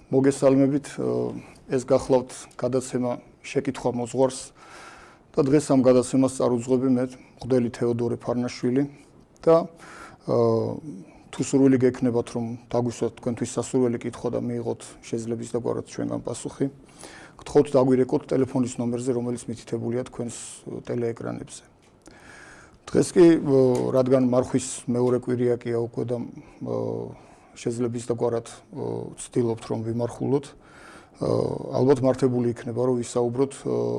მოგესალმებით, ეს გახლავთ გადაცემა შეკითხვა მოძღვარს და დღეს ამ გადაცემას წარუძღვები მე მღვდელი თეოდორე ფარნაშვილი და თუ სურვილი გექნებათ რომ დაგვისვით თქვენთვის სასურველი კითხვა და მიიღოთ შეძლების და გვარად ჩვენგან პასუხი, გთხოვთ დაგვირეკოთ ტელეფონის ნომერზე, რომელიც მითითებულია თქვენს ტელეეკრანებზე. დღეს კი რადგან მარხვის მეორე კვირია კი უკვე და შეძლების და გვარად ვცდილობთ რომ ვიმარხულოთ, ალბათ მართებული იქნება რომ ვისაუბროთ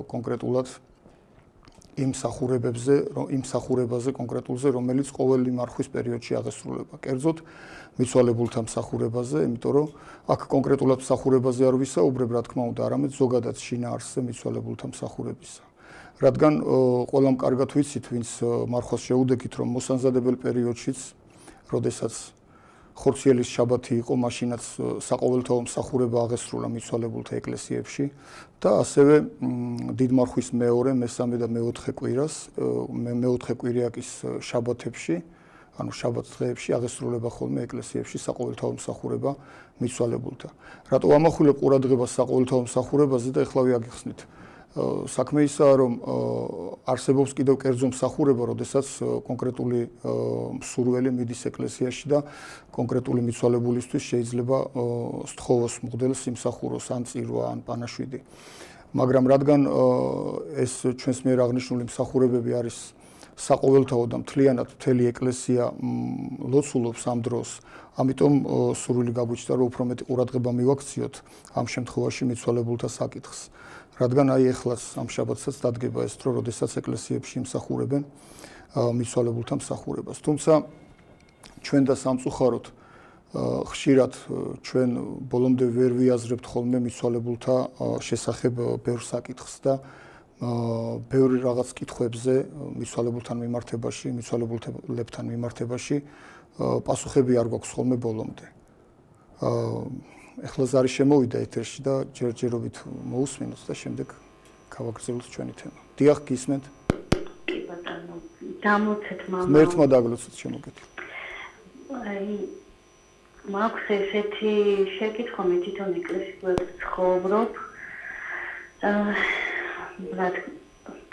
კონკრეტულად იმ მსახურებაზე კონკრეტულზე, რომელიც ყოველი მარხვის პერიოდში აღესრულება. კერძოდ მიცვალებულთა მსახურებაზე, იმიტომ რომ აქ კონკრეტულად მსახურებაზე არ ვისაუბრებ, რა თქმა უნდა, არამედ ზოგადად შინაარსზე მიცვალებულთა მსახურებისა. რადგან ყველამ კარგად ვიცით, ვინც მარხვას შეუდექით, რომ მოსამზადებელ პერიოდშიც, როდესაც ხორციელის შაბათი იყო, მაშინაც საყოველთაო მსახურება აღესრულა მიცვალებულთა ეკლესიებში და ასევე დიდ მარხვის მეორე, მესამე და მეოთხე კვირას, მეოთხე კვირიაკის შაბათებში, ანუ შაბათ დღეებში აღესრულება ხოლმე ეკლესიებში საყოველთაო მსახურება მიცვალებულთა. რატო ამახვილებ ყურადღებას საყოველთაო მსახურებაზე და ეხლა ვიაგიხსნით. საქმე ისაა, რომ არსებობს კიდევ კერძო მსახურება, როდესაც კონკრეტული მსურველი მიდის ეკლესიაში და კონკრეტული მიცვალებულისთვის შეიძლება სთხოვოს მღვდელს იმსახუროს ან წირვა, ან პანაშვიდი. მაგრამ რადგან ეს ჩვენს მიერ აღნიშნული მსახურებები არის საყოველთაო და მთლიანად მთელი ეკლესია ლოცულობს ამ დროს, ამიტომ სურვილი გაგვიჩნდა, რომ უფრო მეტი ყურადღება მივაქციოთ ამ შემთხვევაში მიცვალებულთა საკითხს. რადგან აი ეხლაც ამ შაბათსაც დადგება ეს დრო, როდესაც ეკლესიებში იმსახურებენ მიცვალებულთა მსახურებას. თუმცა ჩვენ და სამწუხაროდ ხშირად ჩვენ ბოლომდე ვერ ვიაზრებთ ხოლმე მიცვალებულთა შესახებ ბევრ საკითხს და ბევრი რაღაც კითხვებზე მიცვალებულთან მიმართებაში, მიცვალებულთან მიმართებაში პასუხები არ გვაქვს ხოლმე ბოლომდე. ეხლა ზარი შემოვიდა ეთერში და ჯერჯერობით მოусმინოთ და შემდეგ გავაგრძელოთ ჩვენი თემა. დიახ, გისმენთ? კი ბატონო, დამოცეთ მამა. მერთმა დაგლოცოთ შემოგეთ. მაქვს ესეთი შეკითხვა, მე თვითონ ეკლესიას ცხოვრობ.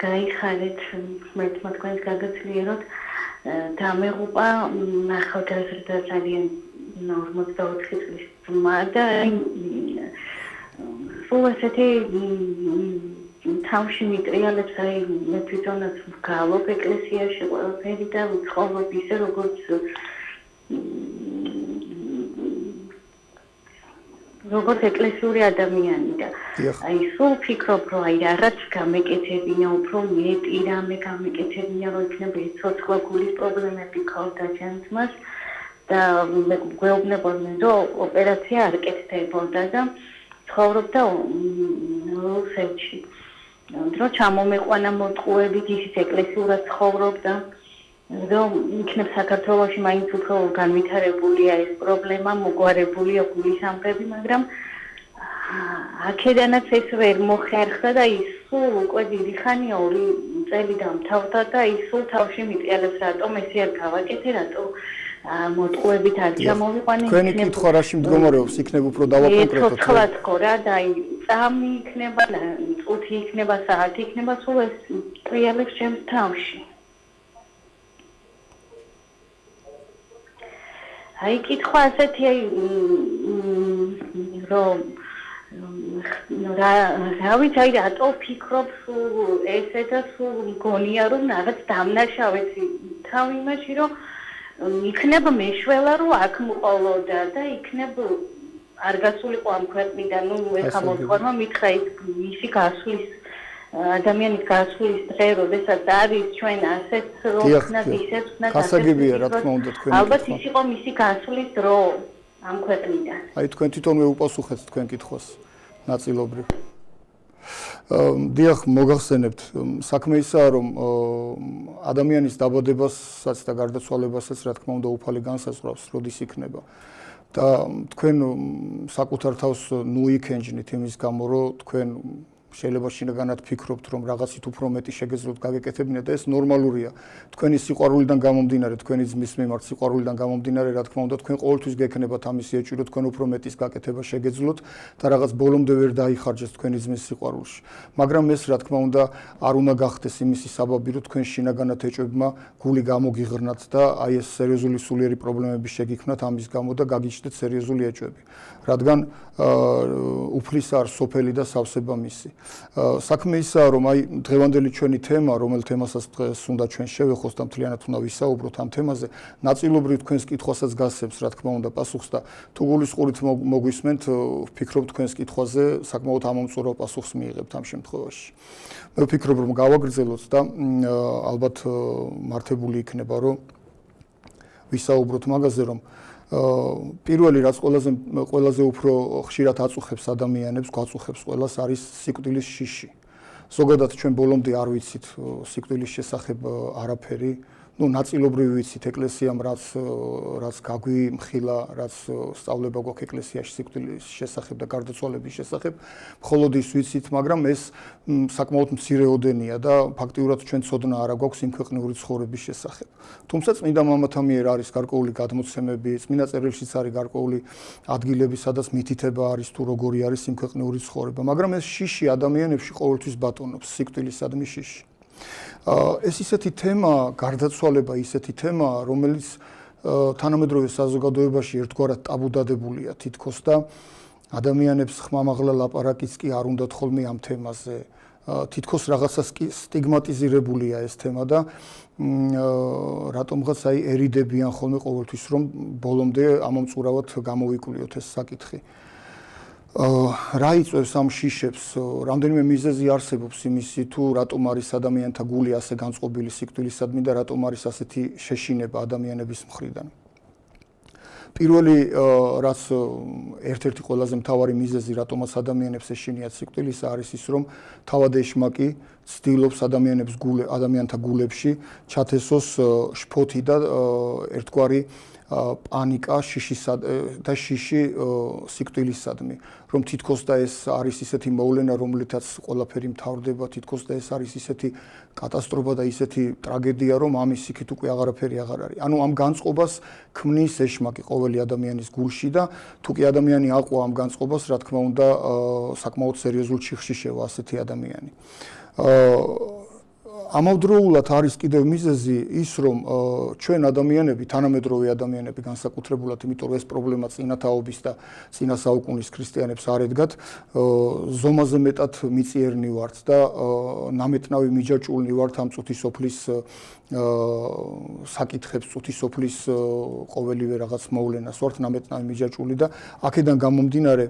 გაიხარეთ, მე თქვენს გაგაცლიეროთ და მეღუპა ახალგაზრდა ძალიან 44 წლის ძმა და სულ ესეთი თავში მიტრიალებს, აი მე თვითონაც ვგალობ ეკლესიაში ყველაფერი და ვცხოვრობ ისე როგორც ეკლესიური ადამიანი და აი სულ ფიქრობ რომ აი რაღაც გამეკეთებინა, უფრო მეტი რამე გამეკეთებინა, რომ იქნება ცოცხლა გულის პრობლემები ქონდა ჩემს და გვეუბნებოდნენ რომ ოპერაცია არ კეთდებოდა და ცხოვრობდა რუსეთში. დრო ჩამომეყვანა მოტყუებით, ისიც ეკლესიურად ცხოვრობდა, რომ იქნებ საქართველოში მაინც უფრო განვითარებულია ეს პრობლემა, მოგვარებულია გულის ამღები, მაგრამ აქედანაც ეს ვერ მოხერხდა და ის სულ უკვე დიდი ხანია 2 წელი დამთავრდა და ის სულ თავში მიტრიალებს, რატომ ესე არ გავაკეთე, რატო მოტყუებით არ ჩამოვიყვანე. თქვენი კითხვა რაში მდგომარეობს, იქნებ უფრო დავაკონკრეტოთ. ცოცხლად ხო რა და აი წამი იქნება, წუთი იქნება, საათი იქნება, სულ ეს ტრიალებს ჩემს თავში. აი კითხვა ასეთი აი რომ რა ვიცი, აი რატო ფიქრობ ესე და სულ მგონია რომ რაღაც დამნაშავეც თავ იმაში რომ იქნება მეშველა რომ აქ მყოლოდა და იქნება არ გასულიყო ამ ქვეყნიდან, ნუ ეხა მოძღვარმა მითხრა ის მისი გასulis ადამიანის გასulis დღე, როდესაც არის ჩვენ ასეთ რომ ხნად ისეთ ხნად გასაგებია რა თქმა უნდა თქვენი. ალბათ ის იყო მისი გასulis დრო ამ ქვეყნიდან. აი თქვენ თვითონ მეუპასუხეთ თქვენ კითხვას ნაწილობრივ. დიახ, მოგახსენებთ, საქმე ისაა, რომ ადამიანის დაბადებასაც და გარდაცვალებასაც, რა თქმა უნდა, უფალი განსაზღვრავს, როდის იქნება. და თქვენ საკუთარ თავს ნუ იქენჯნით იმის გამო, რომ თქვენ შეიძლება შინაგანად ფიქრობთ, რომ რაღაცით უფრო მეტი შეგეძლოთ გაგეკეთებინათ და ეს ნორმალურია. თქვენი სიყვარულიდან გამომდინარე, თქვენი ძმის მიმართ სიყვარულიდან გამომდინარე, რა თქმა უნდა, თქვენ ყოველთვის გექნებათ ამისი ეჭვი, რომ თქვენ უფრო მეტის გაკეთება შეგეძლოთ და რაღაც ბოლომდე ვერ დაიხარჯეთ თქვენი ძმის სიყვარულში. მაგრამ ეს, რა თქმა უნდა, არ უნდა გახდეს იმისი საბაბი, რომ თქვენ შინაგანად ეჭვებმა გული გამოგიღრნათ და აი ეს სერიოზული სულიერი პრობლემები შეგიქმნათ ამის გამო და გაგიჩნდეთ სერიოზული ეჭვები. რადგან უფლისა არ სოფელი და სავსება მისი. საქმე ისაა, რომ აი დღევანდელი ჩვენი თემა, რომელ თემასაც დღეს უნდა ჩვენ შევეხოს და მთლიანად უნდა ვისაუბროთ ამ თემაზე, ნაწილობრივ თქვენს კითხვასაც გასცემს, რა თქმა უნდა, პასუხს და თუ გულისყურით მოგვისმენთ, ვფიქრობ თქვენს კითხვაზე საკმაოდ ამომწურავ პასუხს მიიღებთ ამ შემთხვევაში. მე ვფიქრობ, რომ გავაგრძელოთ და ალბათ მართებული იქნება, რომ ვისაუბროთ მაგაზე, რომ პირველი რაც ყველაზე უფრო ხშირად აწუხებს ადამიანებს, გვაწუხებს ყველას არის სიკვდილის შიში. ზოგადად ჩვენ ბოლომდე არ ვიცით სიკვდილის შესახებ არაფერი. ნაწილობრივ ვიცით ეკლესიამ რაც გაგვიმხილა, რაც სწავლება გვაქვს ეკლესიაში სიკვდილის შესახებ და გარდაცვალების შესახებ, მხოლოდ ის ვიცით, მაგრამ ეს საკმაოდ მცირეოდენია და ფაქტიურად ჩვენ ცოდნა არ გვაქვს იმ ქვეყნიური ცხოვრების შესახებ. თუმცა წმიდა მამათა მიერ არის გარკვეული გადმოცემები, წმინდა წერილშიც არის გარკვეული ადგილები, სადაც მითითება არის თუ როგორი არის იმ ქვეყნიური ცხოვრება, მაგრამ ეს შიში ადამიანებში ყოველთვის ბატონობს, სიკვდილისადმი შიში. ეს ისეთი თემა, გარდაცვალება ისეთი თემა, რომელიც თანამედროვე საზოგადოებაში ერთგვარად ტაბუდადებულია თითქოს და ადამიანებს ხმამაღლა ლაპარაკიც კი არ უნდათ ხოლმე ამ თემაზე. თითქოს რაღაცას კი სტიგმატიზირებულია ეს თემა და რატომღაც აი ერიდებიან ხოლმე ყოველთვის, რომ ბოლომდე ამომწურავად გამოვიკვლიოთ ეს საკითხი. რა იწვევს ამ შიშებს, რამდენიმე მიზეზი არსებობს იმისი, თუ რატომ არის ადამიანთა გული ასე განწყობილი სიკვდილისადმი და რატომ არის ასეთი შეშინება ადამიანების მხრიდან. პირველი, რაც ერთ-ერთი ყველაზე მთავარი მიზეზი, რატომაც ადამიანებს ეშინიათ სიკვდილისა, არის ის, რომ თავად ეშმაკი ცდილობს ადამიანთა გულებში ჩათესოს შფოთი და ერთგვარი პანიკა და შიში სიკვდილისადმი, რომ თითქოს და ეს არის ისეთი მოვლენა, რომლითაც ყველაფერი მთავრდება, თითქოს და ეს არის ისეთი კატასტროფა და ისეთი ტრაგედია, რომ ამის იქით უკვე აღარაფერი აღარ არის. ანუ ამ განწყობას ქმნის ეშმაკი ყოველი ადამიანის გულში და თუ კი ადამიანი აყვა ამ განწყობას, რა თქმა უნდა, საკმაოდ სერიოზულ ჩიხში შევა ასეთი ადამიანი. ამავდროულად არის კიდევ მიზეზი ის, რომ ჩვენ ადამიანები, თანამედროვე ადამიანები განსაკუთრებულად, იმიტომ რომ ეს პრობლემა წინათაობის და წინა საუკუნის ქრისტიანებს არ ედგათ, ზომაზე მეტად მიწიერნი ვართ და ნამეტნავი მიჯაჭულნი ვართ ამ წუთის სოფლის საკითხებს, წუთის სოფლის ყოველივე რაღაც მოვლენას ვართ ნამეტნავი მიჯაჭული და აქედან გამომდინარე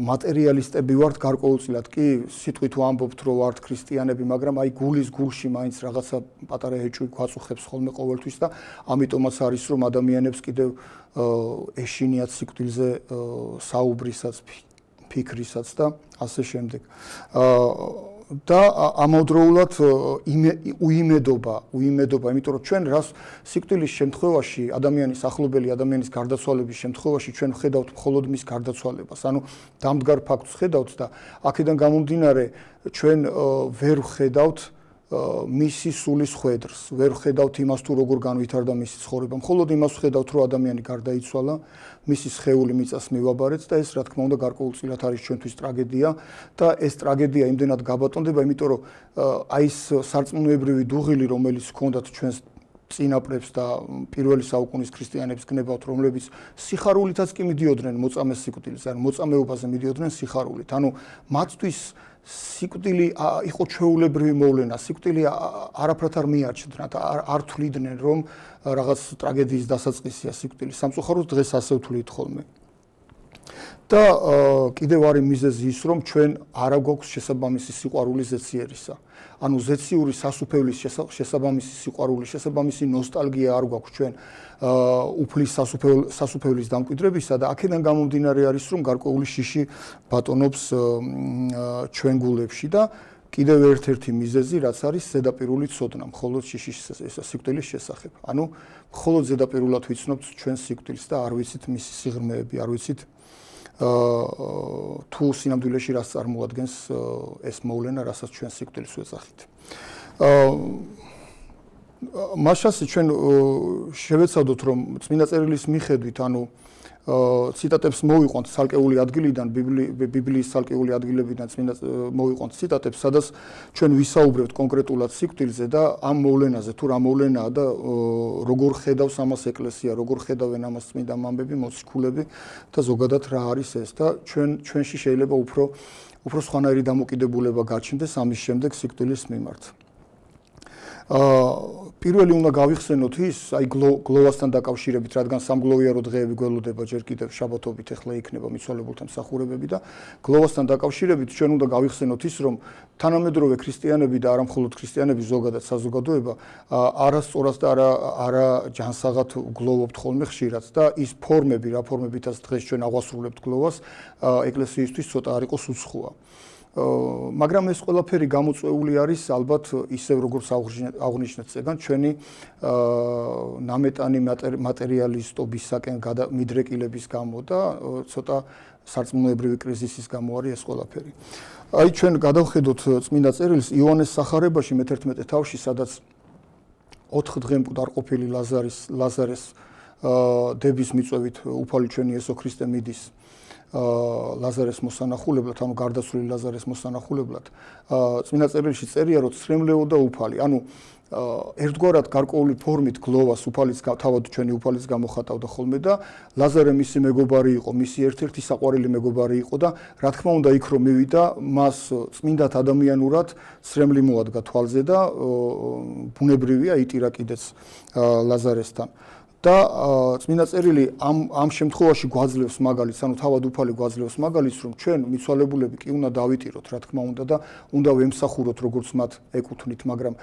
მატერიალისტები ვართ გარკვეულწილად კი სიტყვით ვამბობთ, რომ ვართ ქრისტიანები, მაგრამ აი გულში მაინც რაღაცა პატარა ეჭვი გვაწუხებს ხოლმე ყოველთვის და ამიტომაც არის, რომ ადამიანებს კიდევ ეშინიათ სიკვდილზე საუბრისაც, ფიქრისაც და ასე შემდეგ. და ამავდროულად უიმედობა, იმიტომ რომ ჩვენ რას სიკვდილის შემთხვევაში, ადამიანის ახლობელი ადამიანის გარდაცვალების შემთხვევაში ჩვენ ვხედავთ მხოლოდ მის გარდაცვალებას, ანუ დამდგარ ფაქტს ვხედავთ და აქედან გამომდინარე ჩვენ ვერ ვხედავთ მისი სულის ხვედრს, ვერ ვხედავთ იმას თუ როგორ განვითარდა მისი ცხოვრება, მხოლოდ იმას ვხედავთ, რომ ადამიანი გარდაიცვალა, მისი სხეული მიწას მივაბარეთ და ეს რა თქმა უნდა გარკვეულწილად არის ჩვენთვის ტრაგედია და ეს ტრაგედია იმდენად გაბატონდება, იმიტომ რომ აი ეს სარწმუნოებრივი დუღილი, რომელიც ჰქონდათ ჩვენს წინაპრებს და პირველი საუკუნის ქრისტიანებს გნებავთ, რომლებიც სიხარულითაც კი მიდიოდნენ მოწამეს სიკვდილზე, ანუ მოწამეობაზე მიდიოდნენ სიხარულით. ანუ მათთვის სიკვდილი იყო ჩვეულებრივი მოვლენა, სიკვდილი არაფრად არ მიაჩნდათ, არ თვლიდნენ, რომ რაღაც ტრაგედიის დასაწყისია სიკვდილი. სამწუხაროდ დღეს ასე ვთვლით ხოლმე. და კიდევ არის მიზეზი ის, რომ ჩვენ არ გვაქვს შესაბამისი სიყვარული ზეციერისა. ანუ ზეციური სასუფევლის შესაბამისი სიყვარული, შესაბამისი ნოსტალგია არ გვაქვს ჩვენ უფლის სასუფევლის დამკვიდრებისა და აქედან გამომდინარე არის, რომ გარკვეული შიში ბატონობს ჩვენ გულებში და კიდევ ერთ-ერთი მიზეზი, რაც არის ზედაპირული ცოდნა, მხოლოდ შიშის სიკვდილის შესახებ. ანუ მხოლოდ ზედაპირულად ვიცნობთ ჩვენ სიკვდილს და არ ვიცით მისი სიღრმეები, არ ვიცით თუ სინამდვილეში რას წარმოადგენს ეს მოვლენა, რასაც ჩვენ სიკვდილს ვეძახით. მაშასი ჩვენ შევეცადოთ, რომ წმინდა წერილის მიხედვით, ანუ ციტატებს მოვიყვანთ ცალკეული ადგილიდან, ბიბლიის ცალკეული ადგილებიდან მოვიყვანთ ციტატებს, სადაც ჩვენ ვისაუბრებთ კონკრეტულად სიკვდილზე და ამ მოვლენაზე, თუ რა მოვლენაა და როგორ ხედავს ამას ეკლესია, როგორ ხედავენ ამას წმინდა მამბები, მოციქულები და ზოგადად რა არის ეს და ჩვენში შეიძლება უფრო სხვანაირი დამოკიდებულება გაჩნდეს ამის შემდეგ სიკვდილის მიმართ. პირველი უნდა გავიხსენოთ ის, აი გლოვასთან დაკავშირებით, რადგან სამგლოვიარო დღეები გველოდება ჯერ კიდევ შაბათობით, ახლა იქნება მიცვალებულთა მსახურებები და გლოვასთან დაკავშირებით ჩვენ უნდა გავიხსენოთ ის, რომ თანამედროვე ქრისტიანები და არა მხოლოდ ქრისტიანები, ზოგადად საზოგადოება არასწორად და არა ჯანსაღად გლოვობთ ხოლმე ხშირად და ის ფორმები, რა ფორმებითაც დღეს ჩვენ აღვასრულებთ გლოვას, ეკლესიისთვის ცოტა არ იყოს უცხოა. მაგრამ ეს ყველაფერი გამოწვეული არის ალბათ ისევ როგორც აღნიშნეთ წეგან ჩვენი ნამეტანი მატერიალისტობისაკენ მიდრეკილების გამო და ცოტა სარწმუნოებრივი კრიზისის გამო არის ეს ყველაფერი. აი ჩვენ გადავხედოთ წმინდა წერილს იოანეს სახარებაში მე-11 თავში, სადაც 4 დღემ არ ყოფილი ლაზარეს დების მიწვევით უფალი ჩვენი იესო ქრისტე მიდის ლაზარეს მოსანახულებლად, ანუ გარდაცვლილი ლაზარეს მოსანახულებლად. წმინდა წერილში წერია, რომ ცრემლეო და უფალი, ანუ ერთგვარად გარკვეული ფორმით გლოვას თავად ჩვენი უფალის გამოხატავდა ხოლმე და ლაზარე მისი მეგობარი იყო, მისი ერთ-ერთი საყვარელი მეგობარი იყო და რა თქმა უნდა იქ რომ მივიდა, მას წმინდად ადამიანურად ცრემლი მოადგა თვალზე და ბუნებრივია იტირა კიდეც ლაზარესთან. და წმინდა წერილი ამ შემთხვევაში გვაძლევს მაგალითს, ანუ თავად უფალი გვაძლევს მაგალითს, რომ ჩვენ მიცვალებულები კი უნდა დავიტიროთ, რა თქმა უნდა და უნდა ვემსახუროთ, როგორც მათ ეკუთვნით, მაგრამ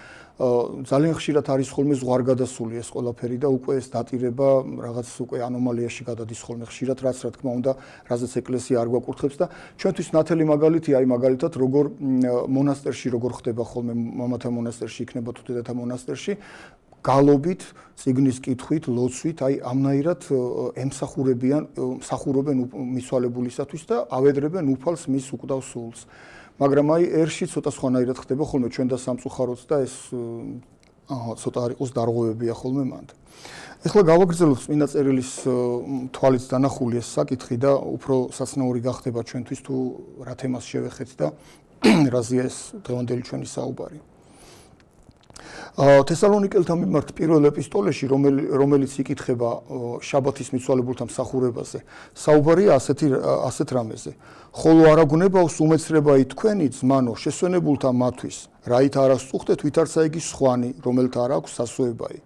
ძალიან ხშირად არის ხოლმე ზღვარგადასული ეს ყველაფერი და უკვე ეს დატირება რაღაც უკვე ანომალიაში გადადის ხოლმე ხშირად, რაც რა თქმა უნდა, რაზეც ეკლესია არ გვაკურთხებს და ჩვენთვის ნათელი მაგალითია, აი მაგალითად როგორ მონასტერში როგორ ხდება ხოლმე მამათა მონასტერში იქნება თუ დედათა მონასტერში გალობით, წიგნის კითხვით, ლოცვით, აი ამნაირად მსახურობენ მიცვალებულისათვის და ავედრებენ უფალს მის უკვდავ სულს. მაგრამ აი ერში ცოტა სხვანაირად ხდება ხოლმე ჩვენ და სამწუხაროდ და ეს ცოტა არ იყოს დარღვევებია ხოლმე მანდ. ეხლა გავაგრძელოთ წმინდა წერილის თვალით დანახული ეს საკითხი და უფრო საცნაური გახდება ჩვენთვის თუ რა თემას შევეხეთ და რაზეა ეს დღევანდელი ჩვენი საუბარი. თესალონიკელთა მიმართ პირველ ეპისტოლეში, რომელიც იკითხება შაბათის მიცვალებულთა მსახურებაზე, საუბარია ასეთ რამეზე. ხოლო არა გუნებავს უმეცრებაი თქვენი ძმანო შესვენებულთა მათვის, რაით არ ასწუხდეთ, ვით არცა იგი სხვანი, რომელთა არ აქვს სასოებაი.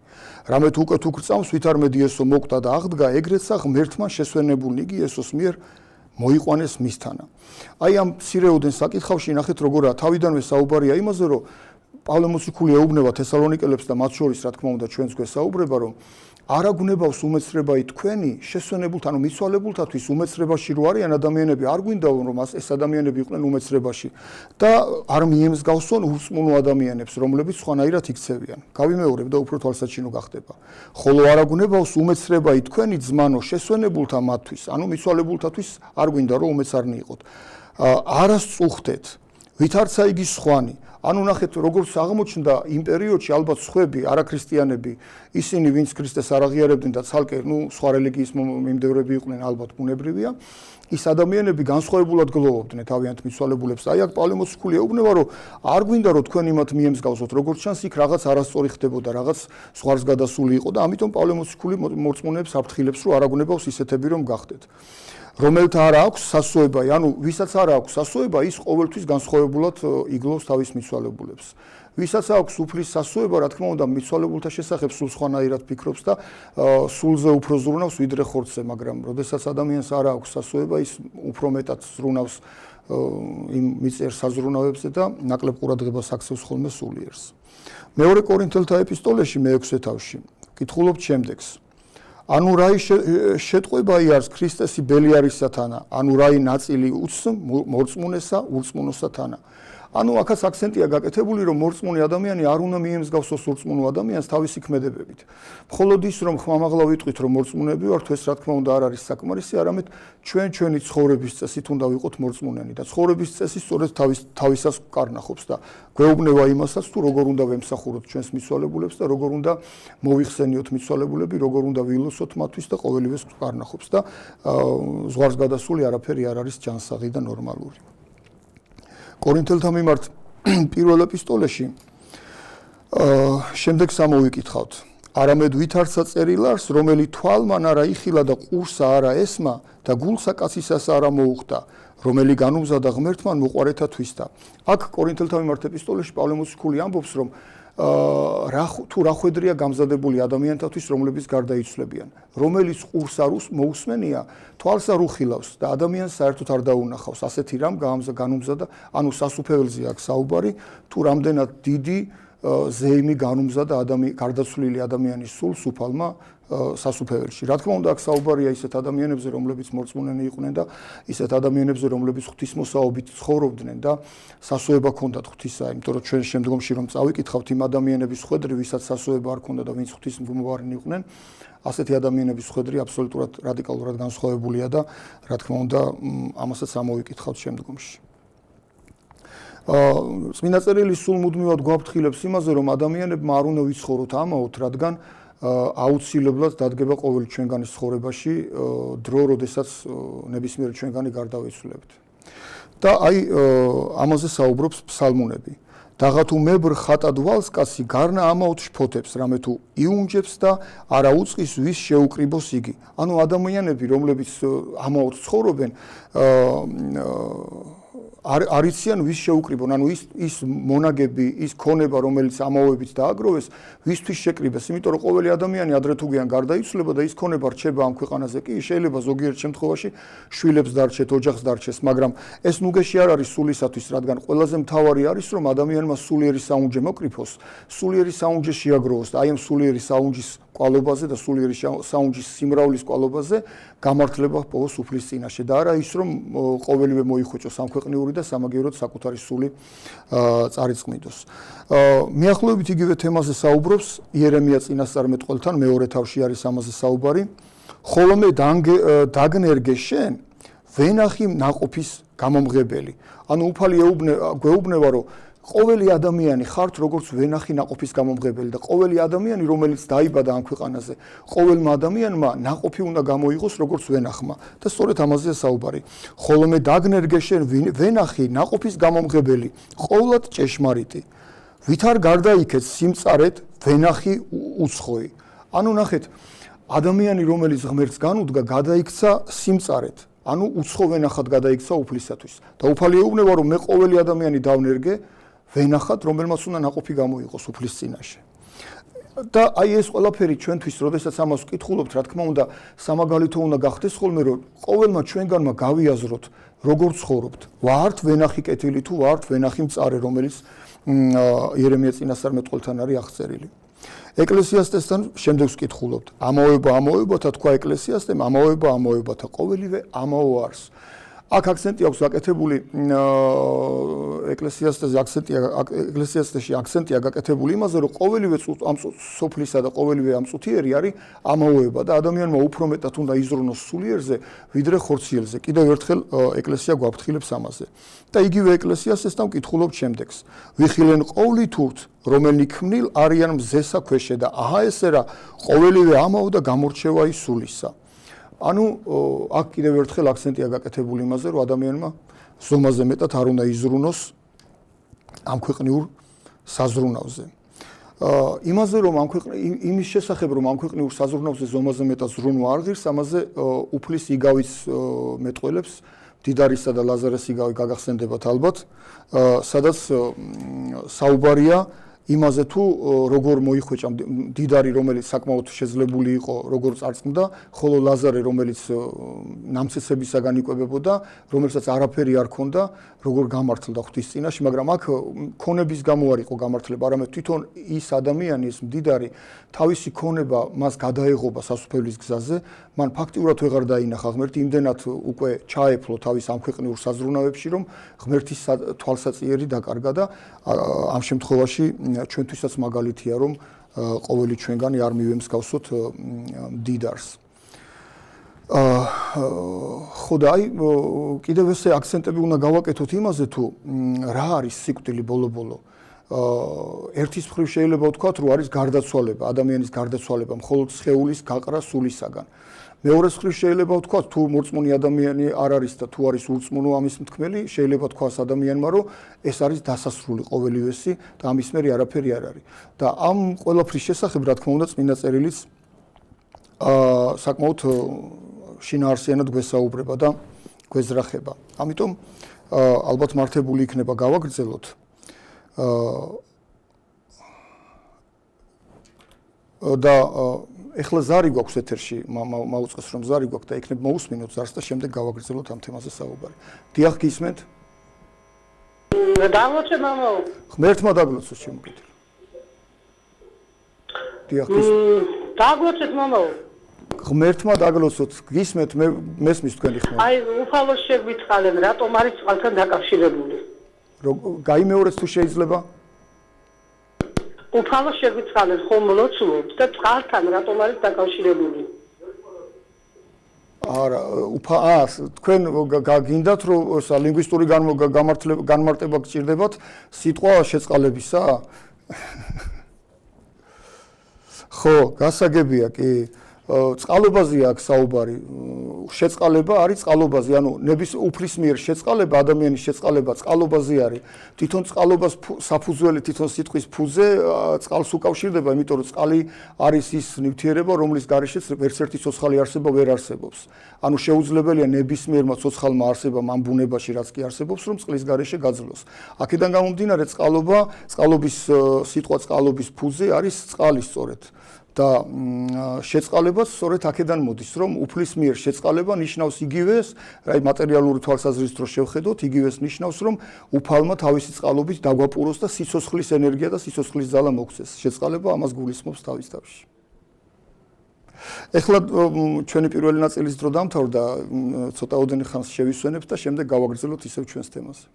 რამეთ უკეთ უკრწამს, ვით არ მედი ესო მოკვდა და აღდგა, ეგრეცა ღმერთმა შესვენებულნი იგი ესოს მიერ მოიყვანეს მისთანა. აი ამ მცირეოდენ საკითხავში ნახეთ როგორა თავიდანვე საუბარია იმაზე, რომ პავლე მოციქული ეუბნება თესალონიკელებს და მათ შორის, რა თქმა უნდა, ჩვენს გვესაუბრება, რომ არ აგუნებავს უმეცრებაი თქვენი შესვენებულთ, ანუ მიცვალებულთათვის უმეცრებაში რო არიან ადამიანები, არ გვინდა რომ ეს ადამიანები იყვნენ უმეცრებაში და არ მიემსგავსონ ურწმუნო ადამიანებს, რომლებიც სხვანაირად იქცევიან. გავიმეორებ და უფრო თვალსაჩინო გახდება. ხოლო არ აგუნებავს უმეცრებაი თქვენი ძმანო შესვენებულთა მათთვის, ანუ მიცვალებულთათვის არ გვინდა რომ უმეცარნი იყოთ. არას წუხდეთ, ვით არცა იგი სხვანი. ანუ ნახეთ როგორც აღმოჩნდა იმ პერიოდში ალბათ სხვები არაქრისტიანები ისინი ვინც ქრისტეს არ აღიარებდნენ და ცალკე სხვა რელიგიის მიმდევრები იყვნენ ალბათ ბუნებრივია ის ადამიანები განსხვავებულად გლოვობდნენ თავიანთ მიცვალებულებს. აი აქ პავლე მოციქული ეუბნება რომ არ გვინდა რომ თქვენ იმათ მიემსგავსოთ როგორც ჩანს იქ რაღაც არასწორი ხდებოდა რაღაც სხვას გადასული იყო და ამიტომ პავლე მოციქული მორწმუნეებს აფრთხილებს რომ არ აგუნებავს ისეთები რომ გახდეთ. რომელთა არ აქვს სასოებაი, ანუ ვისაც არ აქვს სასოება, ის ყოველთვის განსხვავებულად იგლოვს თავის მიცვალებულებს. ვისაც აქვს უფლის სასოება, რა თქმა უნდა, მიცვალებულთა შესახებ სულ სხვანაირად ფიქრობს და სულზე უფრო ზრუნავს ვიდრე ხორცზე, მაგრამ როდესაც ადამიანს არ აქვს სასოება, ის უფრო მეტად ზრუნავს იმ მიწერ საზრუნავებზე და ნაკლებ ყურადღებას აქცევს ხოლმე სულიერს. მეორე კორინთელთა ეპისტოლეში მე-6 თავში კითხულობთ შემდეგს. ანუ რაი შეტყვებაი არის ქრისტესი ბელი არისათანა, ანუ რაი ნაწილი უც მორწმუნესა ურწმუნოსათანა. ანუ აქაც აქცენტია გაკეთებული, რომ მორწმუნე ადამიანი არ უნდა მიემსგავსოს ურწმუნო ადამიანს თავისი ქმედებებით. მხოლოდ ის, რომ ხმამაღლა ვიტყვით, რომ მორწმუნეები ვართ, ეს რა თქმა უნდა არ არის საკმარისი, არამედ ჩვენი ცხოვრების წესით უნდა ვიყოთ მორწმუნენი და ცხოვრების წესი სწორედ თავისას კარნახობს და გვეუბნება იმასაც, თუ როგორ უნდა ვემსახუროთ ჩვენს მიცვალებულებს და როგორ უნდა მოიხსენიოთ მიცვალებულები, როგორ უნდა ვილოსოთ მათთვის და ყოველივეს კარნახობს და ზღვარს გადასული არაფერი არ არის ჯანსაღი და ნორმალური. კორინთელთა მიმართ პირველ ეპისტოლეში შემდეგს ამოვიკითხავთ. არამედ ვითარცა წერილს, რომელი თვალმან არა იხილა და ყურსა არა ესმა და გულსა კაცისას არა მოუხდა, რომელი განუმზადა ღმერთთან მოყვარეთათვის და აქ კორინთელთა მიმართ ეპისტოლეში პავლე მოციქული ამბობს, რომ თუ რა ხვედრია გამზადებული ადამიანთათვის, რომლებიც გარდაიცვლებიან, რომელიც ყურს არ მოусმენია, თვალს არ უხილავს და ადამიანს საერთოდ არ დაუნახავს. ასეთი რამ განუმზადა, ანუ სასუფეველზე აქვს საუბარი, თუ რამდენად დიდი ზეიმი განუმზადა გარდაცვლილი ადამიანის სულს უფალმა სასუფეველში. რა თქმა უნდა, აქ საუბარია ისეთ ადამიანებზე, რომლებიც მორწმუნენი იყვნენ და ისეთ ადამიანებზე, რომლებიც ღვთისმოსაობით ცხოვრობდნენ და სასუება ჰქონდათ ღვთისა, იმიტომ რომ ჩვენ შემდგომში რომ წავიკითხავთ იმ ადამიანების ხვედრი, ვისაც სასუება არ ჰქონდა და ვინც ღვთისმგმოვარნი იყვნენ, ასეთი ადამიანების ხვედრი აბსოლუტურად რადიკალურად განსხვავებულია და რა თქმა უნდა, ამასაც ამოვიკითხავთ შემდგომში. წმინდა წერილი სულ მუდმივად გვაფრთხილებს იმაზე, რომ ადამიანებმა არ უნდა ვიცხოვროთ ამაოდ, რადგან აუცილებლად დადგება ყოველი ჩვენგანის ცხოვრებაში დრო, როდესაც ნებისმიერი ჩვენგანი გარდავიცვლებთ. და აი ამაზე საუბრობს ფსალმუნები. დაღა თუ მებრ ხატად ვალს კაცი გარნა ამაოდ შფოთებს, რამე თუ იუნჯებს და არა უწყის ვის შეუკრიბოს იგი. ანუ ადამიანები, რომლებიც ამაოდ ცხოვრობენ, არ იციან ვის შეუკრიბონ, ანუ ის მონაგები, ის ქონება, რომელიც ამაოებით დააგროვეს, ვისთვის შეკრიბეს, იმიტომ რომ ყოველი ადამიანი ადრე თუ გიან გარდაიცვლება და ის ქონება რჩება ამ ქვეყანაზე კი, შეიძლება ზოგიერთ შემთხვევაში შვილებს დარჩეთ, ოჯახს დარჩეს, მაგრამ ეს ნუგეში არ არის სულისათვის, რადგან ყველაზე მთავარი არის, რომ ადამიანმა სულიერი საუნჯე მოკრიფოს, სულიერი საუნჯე შეაგროვოს და აი ამ სულიერი საუნჯის კვალობაზე და სულიერი საუნჯის სიმრავლის კვალობაზე გამართლება ჰპოვოს უფლის წინაშე და არა ის, რომ ყოველივე მოიხოჭოს ამ ქვეყნიური და სამაგიეროდ საკუთარი სული წარიწყმიდოს. მიახლოებით იგივე თემაზე საუბრობს იერემია წინასწარმეტყველთან, მეორე თავში არის ამაზე საუბარი. ხოლომე დაგნერგე შენ ვენახი ნაყოფის გამომღებელი. ანუ უფალი გვეუბნება, რომ ყოველი ადამიანი ხართ როგორც ვენახი ნაყოფის გამომღებელი და ყოველი ადამიანი, რომელიც დაიბადა ამ ქვეყანაზე, ყოველმა ადამიანმა ნაყოფი უნდა გამოიღოს როგორც ვენახმა და სწორედ ამაზეა საუბარი. ხოლომე დაგნერგე შენ ვენახი ნაყოფის გამომღებელი, ყოვლად ჭეშმარიტი. ვით არ გარდაიქეთ სიმწარეთ ვენახი უცხოი. ანუ ნახეთ, ადამიანი, რომელიც ღმერთს განუდგა, გადაიქცა სიმწარეთ. ანუ უცხო ვენახად გადაიქცა უფლისათვის. და უფალი ეუბნება, რომ მე ყოველი ადამიანი დავნერგე ვენახად, რომელმაც უნდა ნაყოფი გამოიღოს უფლის წინაშე. და აი ეს ყველაფერი ჩვენთვის, როდესაც ამას ვკითხულობთ, რა თქმა უნდა, სამაგალითო უნდა გახდეს ხოლმე, რომ ყოველმა ჩვენგანმა გავიაზროთ, როგორ ცხოვრობთ. ვართ ვენახი კეთილი თუ ვართ ვენახი მწარე, რომელიც იერემია წინასწარმეტყველთან არის აღწერილი. ეკლესიასტესთან შემდეგს ვკითხულობთ. ამაოებათა თქვა ეკლესიასტემ, ამაოებათა ყოველივე ამაო არს. აქ აქცენტი აქვს გაკეთებული ეკლესიასტეში აქცენტია გაკეთებული იმაზე, რომ ყოველივე ამ სოფლისა და ყოველივე ამ წუთიერი არის ამაოება და ადამიანმა უფრო მეტად უნდა იზრუნოს სულიერზე, ვიდრე ხორციელზე. კიდევ ერთხელ ეკლესია გვაფრთხილებს ამაზე. და იგივე ეკლესიასტესთან ვკითხულობთ შემდეგს. ვიხილენ ყოვლითურთ, რომელნი ქმნილ არიან მზესა ქვეშე და აჰა ესე რა, ყოველივე ამაო და გამორჩევა ის სულისა. ანუ აქ კიდევ ერთხელ აქცენტია გაკეთებული იმაზე, რომ ადამიანმა ზომაზე მეტად არ უნდა იზრუნოს ამ ქვეყნიურ საზრუნავზე. იმაზე რომ იმის შესახებ რომ ამ ქვეყნიურ საზრუნავზე ზომაზე მეტად ზრუნვა არ ღირს, ამაზე უფლის იგავის მეტყველებს დიდარისა და ლაზარეს იგავი გაგახსენდებათ ალბათ, სადაც საუბარია იმაზე თუ როგორ მოიხვეჭა მდიდარი, რომელიც საკმაოდ შეძლებული იყო, როგორ წარწყნდა, ხოლო ლაზარე, რომელიც ნამცეცებისაგან იკვებებოდა, რომელსაც არაფერი არ ქონდა, როგორ გამართლდა ღვთის წინაშე, მაგრამ აქ ქონების გამო არ იყო გამართლება, არამედ თვითონ ის ადამიანი, ეს მდიდარი, თავისი ქონება მას გადაეღობა სასუფეველის გზაზე, მან ფაქტიურად ვეღარ დაინახა ღმერთი, იმდენად უკვე ჩაეფლო თავის ამ ქვეყნიურ საზრუნავებში, რომ ღმერთის თვალსაწიერი დაკარგა და ამ შემთხვევაში ჩვენთვისაც მაგალითია, რომ ყოველი ჩვენგანი არ მივემსგავსოთ მდიდარს. ხო და აი კიდევ ესე აქცენტები უნდა გავაკეთოთ იმაზე, თუ რა არის სიკვდილი ბოლო-ბოლო. ერთის მხრივ შეიძლება ვთქვათ, რომ არის გარდაცვალება, ადამიანის გარდაცვალება მხოლოდ სხეულის გაყრა სულისაგან. მეორეს მხრივ შეიძლება ვთქვათ, თუ მორწმუნე ადამიანი არ არის და თუ არის ურწმუნო ამის მთქმელი, შეიძლება თქვას ადამიანმა, რომ ეს არის დასასრული ყოველივესი და ამის მერე არაფერი არ არის. და ამ ყველაფრის შესახებ, რა თქმა უნდა, წმინდა წერილიც საკმაოდ შინაარსიანად გვესაუბრება და გვეზრახება. ამიტომ ალბათ მართებული იქნება გავაგრძელოთ და ეხლა ზარი გვაქვს ეთერში, მაუწყეს რომ ზარი გვაქვს და იქნებ მოусმინოთ ზარს და შემდეგ გავაგრძელოთ ამ თემაზე საუბარი. დიახ, გისმენთ? დაგლოცე მამაო. ღმერთმა დაგლოცოს შემოკეთილი. დიახ, გისმენთ. დაგლოცეთ მამაო. ღმერთმა დაგლოცოთ, გისმენთ, მე მესმის თქვენი ხმა. აი, უფალოს შეგვიწყალენ, რატომ არის წყალთან დაკავშირებული? გაიმეორეთ თუ შეიძლება? უფალოს შეგვიწყალენ, ხომ ლოცულობთ და წყალთან რატომ არის დაკავშირებული? არა, თქვენ გინდათ რომ ლინგვისტური განმარტება გჭირდებათ სიტყვა შეწყალებისა? ხო, გასაგებია კი. წყალობაზეა აქ საუბარი. შეწყალება არის წყალობაზე, ანუ ნების უფლის მიერ შეწყალება, ადამიანის შეწყალება წყალობაზე არის. თვითონ წყალობას საფუძველი, თვითონ სიტყვის ფუძე წყალს უკავშირდება, იმიტომ რომ წყალი არის ის ნივთიერება, რომლის გარეშეც ერთ-ერთი ცოცხალი არსება ვერ არსებობს. ანუ შეუძლებელია ნებისმიერმა ცოცხალმა არსებამ ამ ბუნებაში, რაც კი არსებობს, რომ წყლის გარეშე გაძლოს. აქედან გამომდინარე წყალობის სიტყვა წყალობის ფუძე არის წყალი სწორედ. და შეწყალებაც სწორედ აქედან მოდის, რომ უფლის მიერ შეწყალება ნიშნავს იგივეს, აი მატერიალური თვალსაზრისით რო შევხედოთ, იგივეს ნიშნავს, რომ უფალმა თავისი წყალობით დაგვაპუროს და სიცოცხლის ენერგია და სიცოცხლის ძალა მოგვცეს. შეწყალება ამას გულისხმობს თავის თავში. ეხლა ჩვენი პირველი ნაწილის დრო დამთავრდა, ცოტა ოდენი ხანს შევისვენებთ და შემდეგ გავაგრძელოთ ისევ ჩვენს თემაზე.